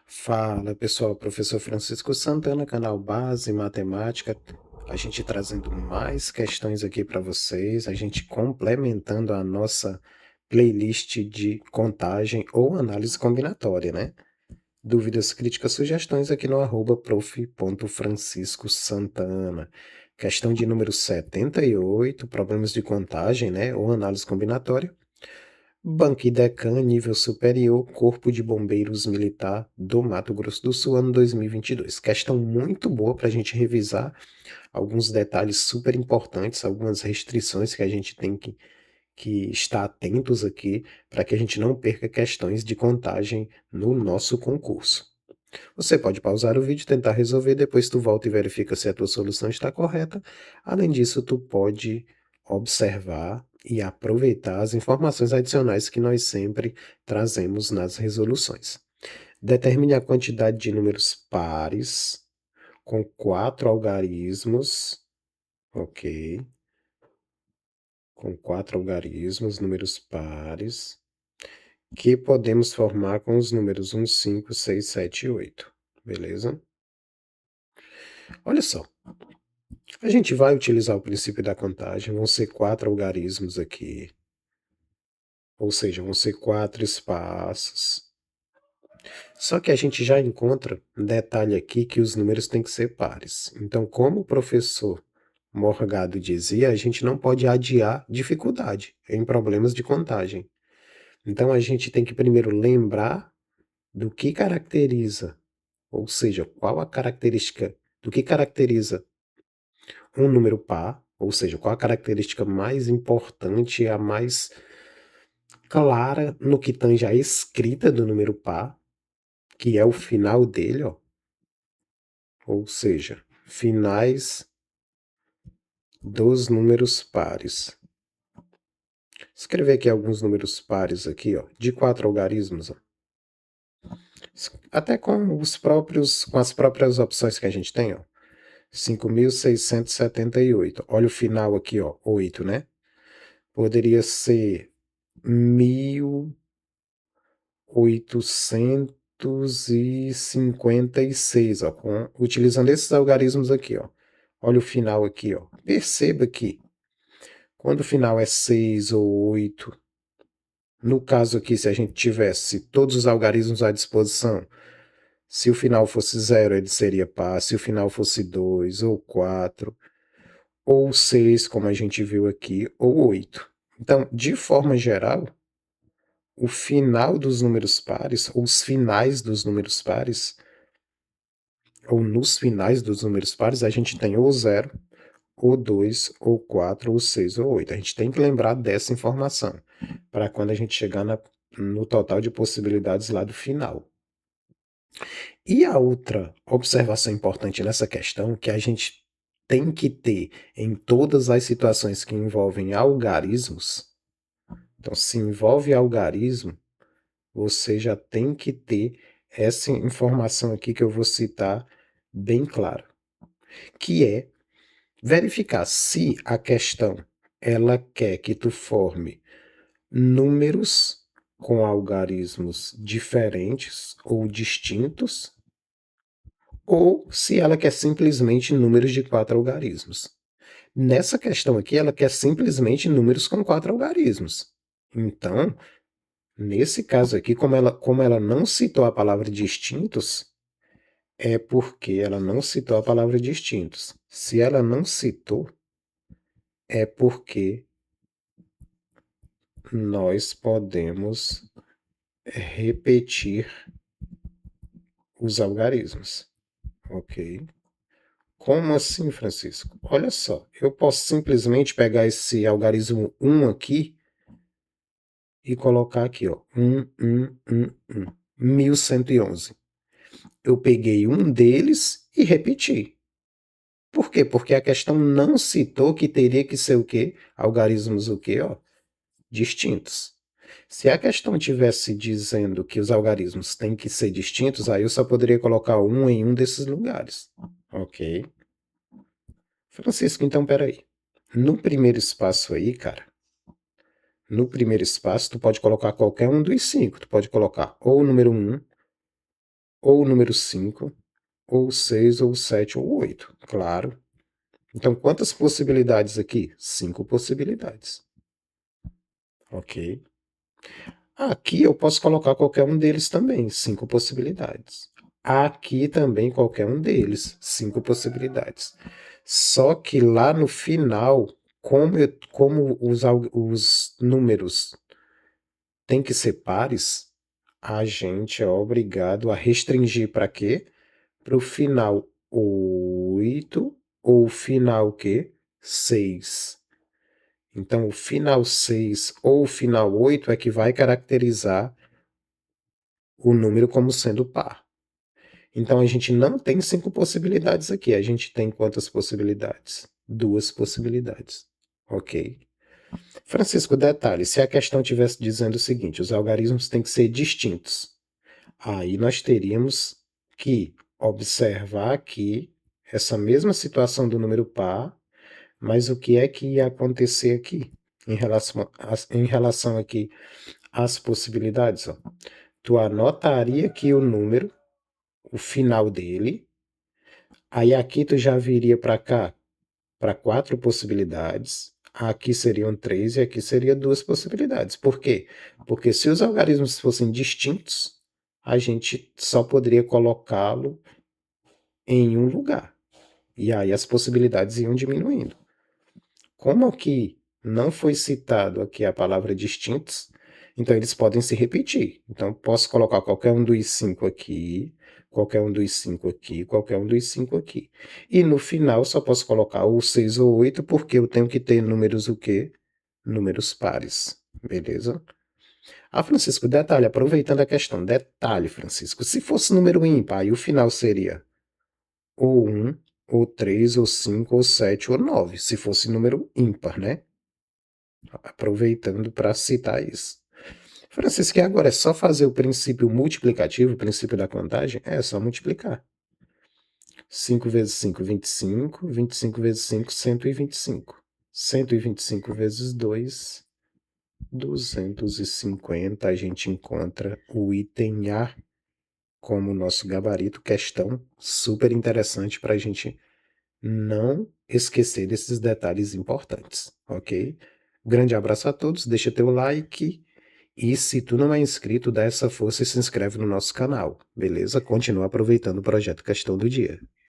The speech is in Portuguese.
Fala pessoal, professor Francisco Santana, canal Base Matemática. A gente trazendo mais questões aqui para vocês, a gente complementando a nossa playlist de contagem ou análise combinatória, né? Dúvidas, críticas, sugestões aqui no @prof.francisco_santana. Questão de número 78, problemas de contagem, né? Ou análise combinatória. Banco-Deccan, nível superior, Corpo de Bombeiros Militar do Mato Grosso do Sul, ano 2022. Questão muito boa para a gente revisar alguns detalhes super importantes, algumas restrições que a gente tem que estar atentos aqui para que a gente não perca questões de contagem no nosso concurso. Você pode pausar o vídeo, tentar resolver, depois tu volta e verifica se a tua solução está correta. Além disso, tu pode observar e aproveitar as informações adicionais que nós sempre trazemos nas resoluções. Determine a quantidade de números pares com 4 algarismos, ok? Com 4 algarismos, números pares, que podemos formar com os números 1, 5, 6, 7 e 8, beleza? Olha só, a gente vai utilizar o princípio da contagem, vão ser 4 algarismos aqui, ou seja, vão ser 4 espaços. Só que a gente já encontra um detalhe aqui que os números têm que ser pares. Então, como o professor Morgado dizia, a gente não pode adiar dificuldade em problemas de contagem. Então, a gente tem que primeiro lembrar do que caracteriza, ou seja, qual a característica do que caracteriza um número par, ou seja, qual a característica mais importante, a mais clara no que tange a escrita do número par, que é o final dele, ó. Ou seja, finais dos números pares. Escrever aqui alguns números pares aqui, ó, de 4 algarismos, ó. Até com as próprias opções que a gente tem, ó. 5.678. Olha o final aqui, ó, 8, né? Poderia ser 1.856, ó, utilizando esses algarismos aqui, ó. Olha o final aqui, ó. Perceba que quando o final é 6 ou 8, no caso aqui, se a gente tivesse todos os algarismos à disposição, se o final fosse 0, ele seria par, se o final fosse 2 ou 4, ou 6, como a gente viu aqui, ou 8. Então, de forma geral, o final dos números pares, ou os finais dos números pares, ou nos finais dos números pares, a gente tem ou 0, ou 2, ou 4, ou 6, ou 8. A gente tem que lembrar dessa informação, para quando a gente chegar no total de possibilidades lá do final. E a outra observação importante nessa questão, que a gente tem que ter em todas as situações que envolvem algarismos, então, se envolve algarismo, você já tem que ter essa informação aqui que eu vou citar bem claro, que é verificar se a questão ela quer que tu forme números com algarismos diferentes ou distintos, ou se ela quer simplesmente números de 4 algarismos. Nessa questão aqui, ela quer simplesmente números com 4 algarismos. Então, nesse caso aqui, como ela não citou a palavra distintos, é porque ela não citou a palavra distintos. Se ela não citou, é porque nós podemos repetir os algarismos, ok? Como assim, Francisco? Olha só, eu posso simplesmente pegar esse algarismo 1 aqui e colocar aqui, ó, 1111. Eu peguei um deles e repeti. Por quê? Porque a questão não citou que teria que ser o quê? Algarismos o quê, ó? Distintos. Se a questão tivesse dizendo que os algarismos têm que ser distintos, aí eu só poderia colocar um em um desses lugares. Ok? Francisco, então peraí. No primeiro espaço aí, cara, no primeiro espaço tu pode colocar qualquer um dos 5. Tu pode colocar ou o número 1, ou o número 5, ou o 6, ou o 7, ou o 8, claro. Então, quantas possibilidades aqui? 5 possibilidades. Ok? Aqui eu posso colocar qualquer um deles também, 5 possibilidades. Aqui também qualquer um deles, 5 possibilidades. Só que lá no final, como os números têm que ser pares, a gente é obrigado a restringir para quê? Para o final 8 ou o final o quê? 6. Então, o final 6 ou o final 8 é que vai caracterizar o número como sendo par. Então, a gente não tem 5 possibilidades aqui. A gente tem quantas possibilidades? 2 possibilidades. Ok? Francisco, detalhe: se a questão tivesse dizendo o seguinte, os algarismos têm que ser distintos, aí nós teríamos que observar aqui essa mesma situação do número par, mas o que é que ia acontecer aqui em relação aqui às possibilidades? Ó. Tu anotaria aqui o número, o final dele, aí aqui tu já viria para cá, para 4 possibilidades, aqui seriam 3 e aqui seria 2 possibilidades. Por quê? Porque se os algarismos fossem distintos, a gente só poderia colocá-lo em um lugar. E aí as possibilidades iam diminuindo. Como aqui não foi citado aqui a palavra distintos, então eles podem se repetir. Então posso colocar qualquer um dos 5 aqui, qualquer um dos 5 aqui, qualquer um dos 5 aqui. E no final só posso colocar o 6 ou 8 porque eu tenho que ter números o quê? Números pares. Beleza? Ah, Francisco, detalhe, aproveitando a questão, detalhe, Francisco, se fosse número ímpar, aí o final seria ou 1, ou 3, ou 5, ou 7, ou 9, se fosse número ímpar, né? Aproveitando para citar isso. Francisco, e agora é só fazer o princípio multiplicativo, o princípio da contagem? É só multiplicar. 5 vezes 5, 25. 25 vezes 5, 125. 125 vezes 2, 250. A gente encontra o item A como nosso gabarito. Questão super interessante para a gente não esquecer desses detalhes importantes, ok? Grande abraço a todos, deixa teu like e se tu não é inscrito, dá essa força e se inscreve no nosso canal, beleza? Continua aproveitando o projeto Questão do Dia.